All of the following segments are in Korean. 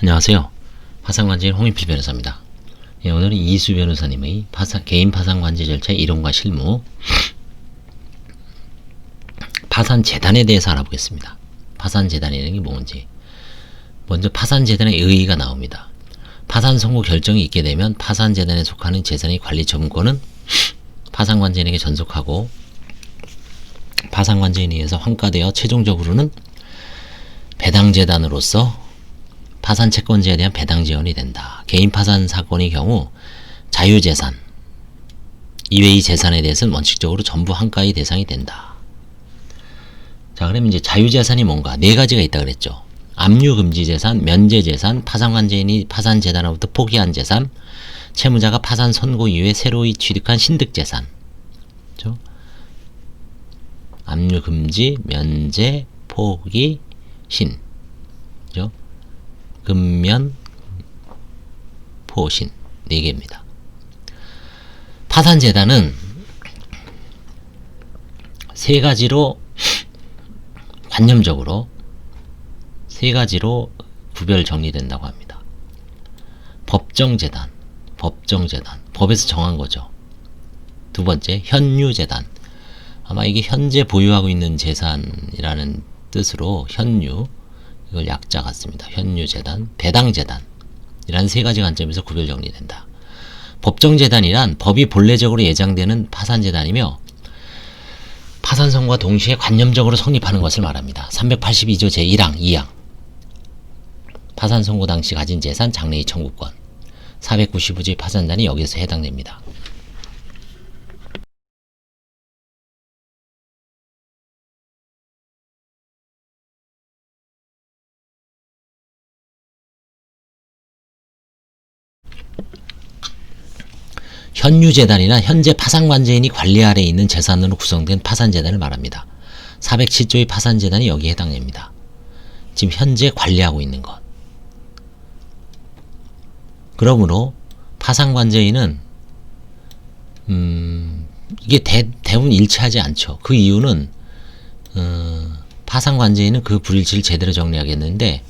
안녕하세요. 파산관제인 홍인필 변호사입니다. 오늘은 이수 변호사님의 개인 파산관제 절차의 이론과 실무, 파산재단에 대해서 알아보겠습니다. 파산재단이라는 게 뭔지. 먼저 파산재단의 의의가 나옵니다. 파산 선고 결정이 있게 되면 파산재단에 속하는 재산의 관리 처분권은 파산관제인에게 전속하고, 파산관제인에 의해서 환가되어 최종적으로는 배당재단으로서 파산채권자에 대한 배당 지원이 된다. 개인 파산 사건의 경우 자유재산 이외의 재산에 대해서는 원칙적으로 전부 환가의 대상이 된다. 자, 그러면 이제 자유재산이 뭔가? 네 가지가 있다 그랬죠. 압류금지재산, 면제재산, 파산관제인이 파산재단으로부터 포기한 재산, 채무자가 파산 선고 이후에 새로이 취득한 신득재산. 그렇죠? 압류금지, 면제, 포기, 신. 그렇죠? 금면, 포신 4개입니다. 파산재단은 3가지로 관념적으로 3가지로 구별 정리된다고 합니다. 법정재단, 법에서 정한 거죠. 두 번째, 현유재단. 아마 이게 현재 보유하고 있는 재산이라는 뜻으로 현유, 이걸 약자 같습니다. 현유재단, 배당재단 이란 3가지 관점에서 구별 정리된다. 법정재단이란 법이 본래적으로 예정되는 파산재단이며 파산선고와 동시에 관념적으로 성립하는 것을 말합니다. 382조 제1항 2항 파산선고 당시 가진 재산 장래의 청구권, 495조의 파산단이 여기서 해당됩니다. 현유재단이란 현재 파산관제인이 관리 아래에 있는 재산으로 구성된 파산재단을 말합니다. 407조의 파산재단이 여기에 해당됩니다. 지금 현재 관리하고 있는 것. 그러므로 파산관제인은 이게 대부분 일치하지 않죠. 그 이유는 파산관제인은 그 불일치를 제대로 정리하겠는데,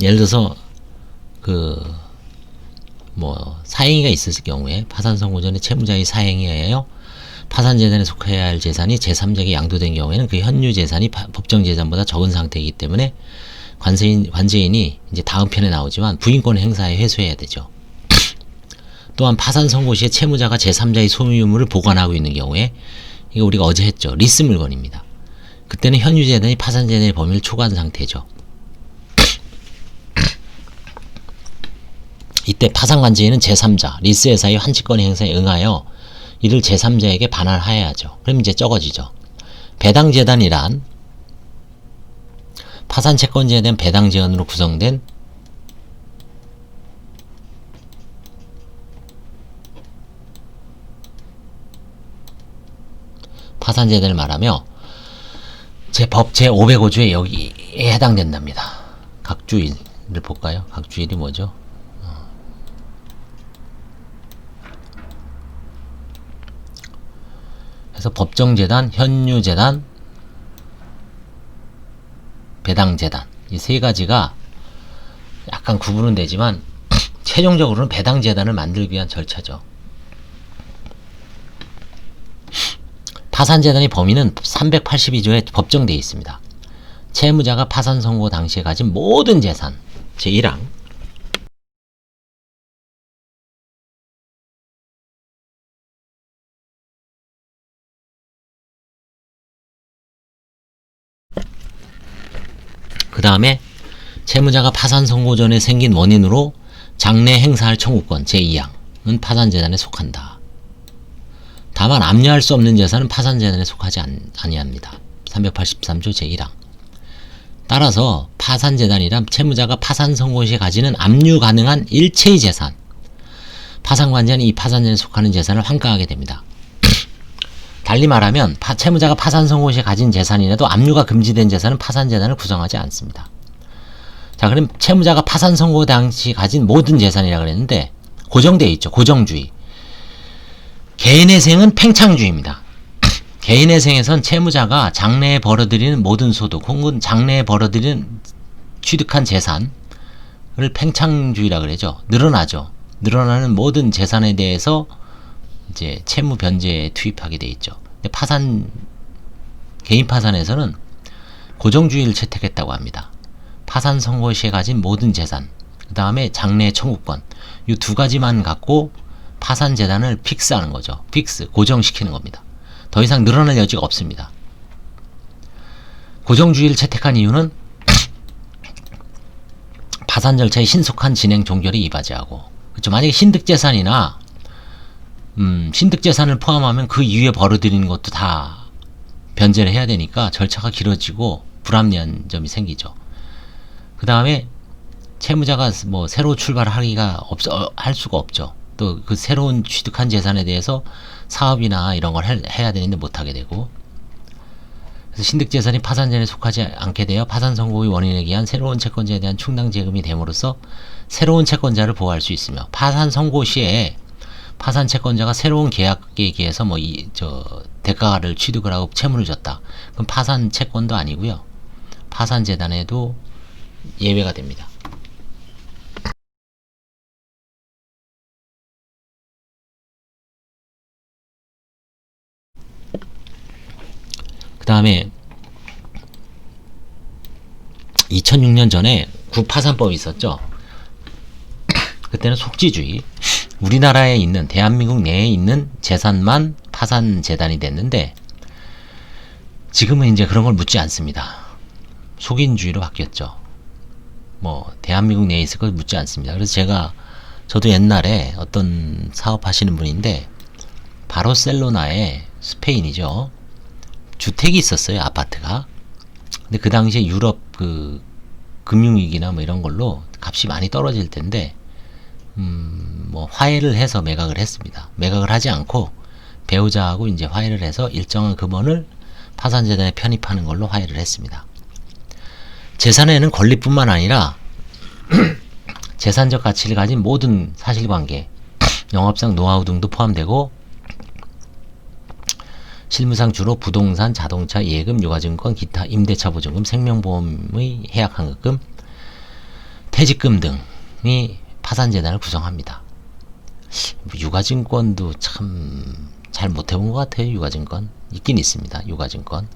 예를 들어서 사행위가 있을 경우에 파산 선고 전에 채무자의 사행위에 의하여 파산재단에 속해야 할 재산이 제3자에게 양도된 경우에는 그 현유 재산이 법정 재산보다 적은 상태이기 때문에 관제인이 이제 다음 편에 나오지만 부인권 행사에 회수해야 되죠. 또한 파산 선고 시에 채무자가 제3자의 소유물을 보관하고 있는 경우에, 이거 우리가 어제 했죠. 리스 물건입니다. 그때는 현유 재단이 파산재단의 범위를 초과한 상태죠. 이때 파산관제인은 제3자, 리스회사의 환치권 행사에 응하여 이를 제3자에게 반환하여야죠. 그럼 이제 적어지죠. 배당재단이란 파산채권자에 대한 배당제한으로 구성된 파산재단을 말하며 법 제505조에 여기에 해당된답니다. 각주일을 볼까요? 각주일이 뭐죠? 그래서 법정재단, 현유재단, 배당재단 이 3가지가 약간 구분은 되지만 최종적으로는 배당재단을 만들기 위한 절차죠. 파산재단의 범위는 382조에 법정되어 있습니다. 채무자가 파산 선고 당시에 가진 모든 재산 제1항 그 다음에 채무자가 파산 선고 전에 생긴 원인으로 장래 행사할 청구권 제2항은 파산재단에 속한다. 다만 압류할 수 없는 재산은 파산재단에 속하지 아니합니다. 383조 제1항. 따라서 파산재단이란 채무자가 파산 선고 시에 가지는 압류 가능한 일체의 재산, 파산관제는 이 파산재단에 속하는 재산을 환가하게 됩니다. 달리 말하면 채무자가 파산 선고 시에 가진 재산이라도 압류가 금지된 재산은 파산재단을 구성하지 않습니다. 자, 그럼 채무자가 파산 선고 당시 가진 모든 재산이라고 그랬는데 고정되어 있죠. 고정주의. 개인의 생은 팽창주의입니다. 개인의 생에선 채무자가 장래에 벌어들이는 모든 소득 혹은 장래에 벌어들이는 취득한 재산, 팽창주의라 그러죠. 늘어나죠. 늘어나는 모든 재산에 대해서 이제 채무 변제에 투입하게 돼 있죠. 근데 개인 파산에서는 고정주의를 채택했다고 합니다. 파산 선고 시에 가진 모든 재산, 그 다음에 장래 청구권, 이 두 가지만 갖고 파산 재단을 픽스하는 거죠. 픽스, 고정시키는 겁니다. 더 이상 늘어날 여지가 없습니다. 고정주의를 채택한 이유는 파산 절차의 신속한 진행 종결이 이바지하고, 그렇죠. 만약에 신득재산이나 신득재산을 포함하면 그 이후에 벌어들이는 것도 다 변제를 해야 되니까 절차가 길어지고 불합리한 점이 생기죠. 그 다음에 채무자가 뭐 새로 출발하기가 할 수가 없죠. 또 그 새로운 취득한 재산에 대해서 사업이나 이런 걸 해야 되는데 못하게 되고, 그래서 신득재산이 파산전에 속하지 않게 되어 파산 선고의 원인에 기한 새로운 채권자에 대한 충당 제금이 됨으로써 새로운 채권자를 보호할 수 있으며, 파산 선고 시에 파산 채권자가 새로운 계약에 기해서 대가를 취득을 하고 채무를 졌다. 그럼 파산 채권도 아니고요. 파산 재단에도 예외가 됩니다. 그 다음에 2006년 전에 구파산법이 있었죠. 그때는 속지주의, 우리나라에 있는, 대한민국 내에 있는 재산만 파산재단이 됐는데, 지금은 이제 그런 걸 묻지 않습니다. 속인주의로 바뀌었죠. 뭐 대한민국 내에 있을 걸 묻지 않습니다. 그래서 저도 옛날에 어떤 사업하시는 분인데, 바르셀로나에, 스페인이죠, 주택이 있었어요. 아파트가. 근데 그 당시에 유럽 그 금융위기나 뭐 이런 걸로 값이 많이 떨어질 텐데, 뭐 화해를 해서 매각을 했습니다. 매각을 하지 않고 배우자하고 이제 화해를 해서 일정한 금원을 파산재단에 편입하는 걸로 화해를 했습니다. 재산에는 권리뿐만 아니라 재산적 가치를 가진 모든 사실관계, 영업상 노하우 등도 포함되고, 실무상 주로 부동산, 자동차, 예금, 유가증권, 기타, 임대차 보증금, 생명보험의 해약환급금, 퇴직금 등이 파산재단을 구성합니다. 유가증권도 참 잘 못해본 것 같아요. 유가증권 있긴 있습니다. 유가증권.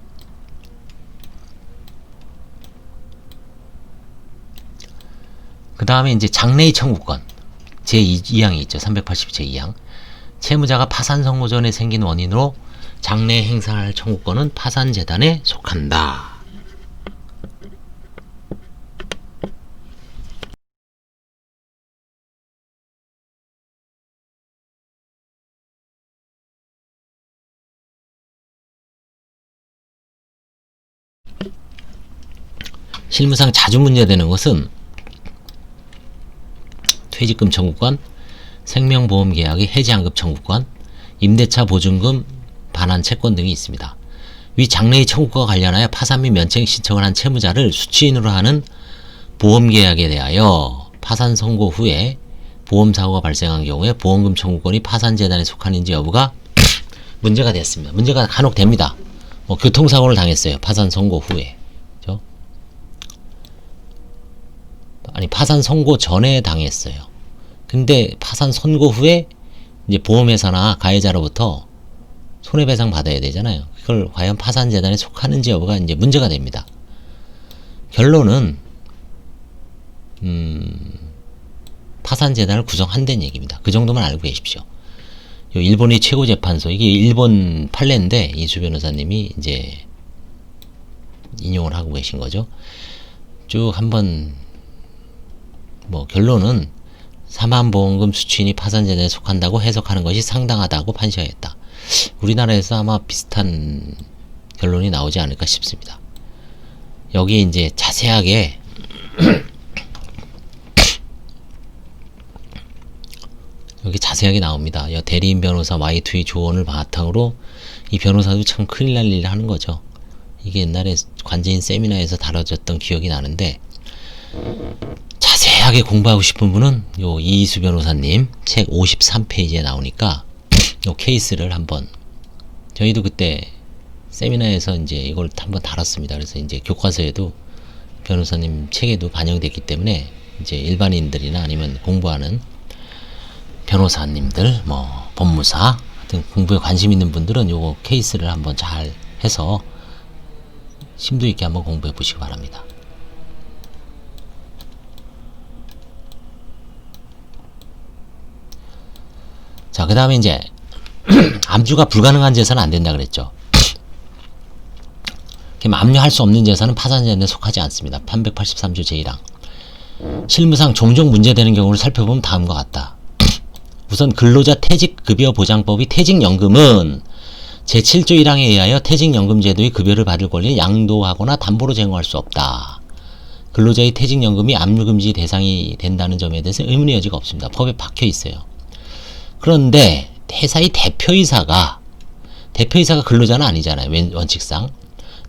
그 다음에 이제 장래의 청구권 제2항이 있죠. 380 제2항. 채무자가 파산 선고 전에 생긴 원인으로 장래에 행사할 청구권은 파산재단에 속한다. 실무상 자주 문제되는 것은 퇴직금 청구권, 생명보험계약의 해지환급 청구권, 임대차 보증금 반환 채권 등이 있습니다. 위 장래의 청구권과 관련하여 파산 및 면책 신청을 한 채무자를 수취인으로 하는 보험계약에 대하여 파산 선고 후에 보험사고가 발생한 경우에 보험금 청구권이 파산재단에 속하는지 여부가 문제가 됐습니다. 문제가 간혹 됩니다. 뭐 교통사고를 당했어요. 파산 선고 후에. 그죠? 아니, 파산 선고 전에 당했어요. 근데 파산 선고 후에 이제 보험회사나 가해자로부터 손해배상 받아야 되잖아요. 그걸 과연 파산재단에 속하는지 여부가 이제 문제가 됩니다. 결론은 파산재단을 구성한다는 얘기입니다. 그 정도만 알고 계십시오. 일본의 최고재판소, 이게 일본 판례인데 이수 변호사님이 이제 인용을 하고 계신 거죠. 쭉 한번 뭐 결론은 사망보험금 수취인이 파산재단에 속한다고 해석하는 것이 상당하다고 판시하였다. 우리나라에서 아마 비슷한 결론이 나오지 않을까 싶습니다. 여기 이제 자세하게 여기 자세하게 나옵니다. 대리인 변호사 Y2의 조언을 바탕으로 이 변호사도 참 큰일 날 일을 하는 거죠. 이게 옛날에 관제인 세미나에서 다뤄졌던 기억이 나는데, 자세하게 공부하고 싶은 분은 요 이희수 변호사님 책 53페이지에 나오니까 요 케이스를 한번, 저희도 그때 세미나에서 이제 이걸 한번 다뤘습니다. 그래서 이제 교과서에도 변호사님 책에도 반영됐기 때문에 이제 일반인들이나 아니면 공부하는 변호사님들, 뭐 법무사 같은 공부에 관심 있는 분들은 요거 케이스를 한번 잘 해서 심도 있게 한번 공부해 보시기 바랍니다. 자, 그 다음에 이제 압류가 불가능한 재산은 안 된다 그랬죠. 압류할 수 없는 재산은 파산재산에 속하지 않습니다. 383조 제1항. 실무상 종종 문제되는 경우를 살펴보면 다음과 같다. 우선 근로자 퇴직급여보장법이 퇴직연금은 제7조 1항에 의하여 퇴직연금제도의 급여를 받을 권리를 양도하거나 담보로 제공할 수 없다. 근로자의 퇴직연금이 압류금지 대상이 된다는 점에 대해서 의문의 여지가 없습니다. 법에 박혀 있어요. 그런데 회사의 대표이사가 근로자는 아니잖아요. 원칙상.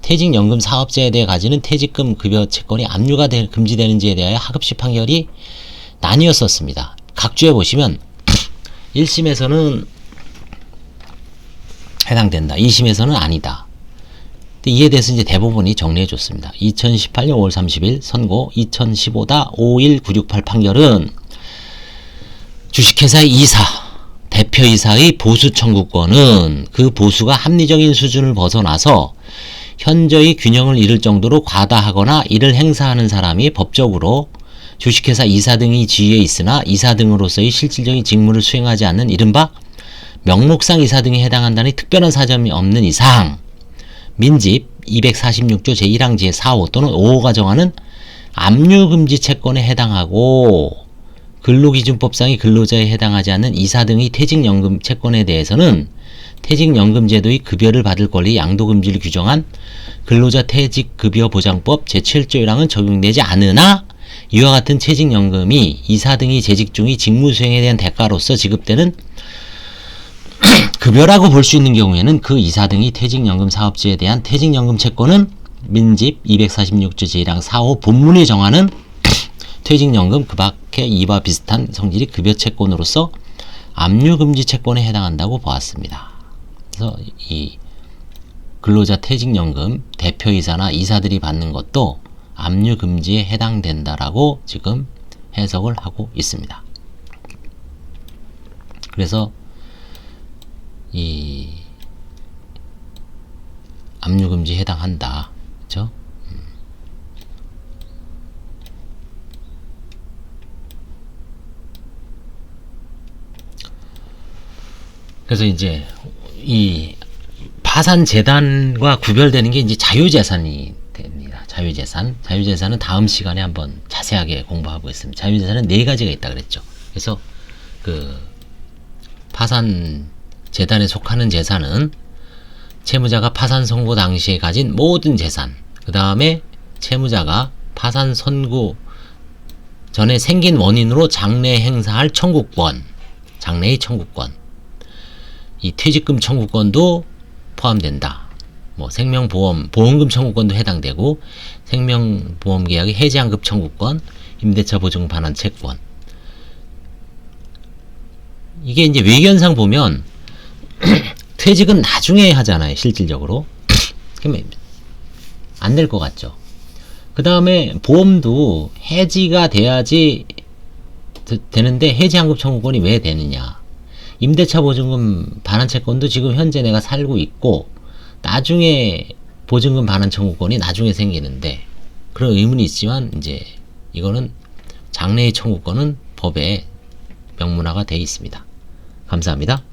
퇴직연금 사업자에 대해 가지는 퇴직금 급여 채권이 압류가 금지되는지에 대하여 하급시 판결이 나뉘었었습니다. 각주에 보시면 1심에서는 해당된다. 2심에서는 아니다. 근데 이에 대해서 이제 대법원이 정리해 줬습니다. 2018년 5월 30일 선고 2015-51968 판결은 주식회사의 대표이사의 보수 청구권은 그 보수가 합리적인 수준을 벗어나서 현저히 균형을 잃을 정도로 과다하거나 이를 행사하는 사람이 법적으로 주식회사 이사 등의 지위에 있으나 이사 등으로서의 실질적인 직무를 수행하지 않는 이른바 명목상 이사 등에 해당한다는 특별한 사정이 없는 이상 민집 246조 제1항 제4호 또는 5호가 정하는 압류금지 채권에 해당하고 근로기준법상의 근로자에 해당하지 않는 이사 등의 퇴직연금 채권에 대해서는 퇴직연금제도의 급여를 받을 권리 양도금지를 규정한 근로자 퇴직급여보장법 제7조 1항은 적용되지 않으나 이와 같은 퇴직연금이 이사 등이 재직 중의 직무수행에 대한 대가로서 지급되는 급여라고 볼 수 있는 경우에는 그 이사 등이 퇴직연금 사업주에 대한 퇴직연금 채권은 민집 246조 제1항 4호 본문이 정하는 퇴직연금 그 밖에 이와 비슷한 성질의 급여 채권으로서 압류금지 채권에 해당한다고 보았습니다. 그래서 이 근로자 퇴직연금 대표이사나 이사들이 받는 것도 압류금지에 해당된다라고 지금 해석을 하고 있습니다. 그래서 이 압류금지에 해당한다. 그렇죠? 그래서 이제 이 파산재단과 구별되는 게 이제 자유재산이 됩니다. 자유재산은 다음 시간에 한번 자세하게 공부하고 있습니다. 자유재산은 4가지가 있다 그랬죠. 그래서 그 파산재단에 속하는 재산은 채무자가 파산 선고 당시에 가진 모든 재산, 그 다음에 채무자가 파산 선고 전에 생긴 원인으로 장래 행사할 청구권, 장래의 청구권, 이 퇴직금 청구권도 포함된다. 뭐 생명보험, 보험금 청구권도 해당되고 생명보험계약의 해지환급 청구권, 임대차 보증 반환 채권. 이게 이제 외견상 보면 퇴직은 나중에 하잖아요. 실질적으로. 그러면 안 될 것 같죠. 그 다음에 보험도 해지가 돼야지 되는데 해지환급 청구권이 왜 되느냐. 임대차 보증금 반환 채권도 지금 현재 내가 살고 있고 나중에 보증금 반환 청구권이 나중에 생기는데 그런 의문이 있지만 이제 이거는 장래의 청구권은 법에 명문화가 되어 있습니다. 감사합니다.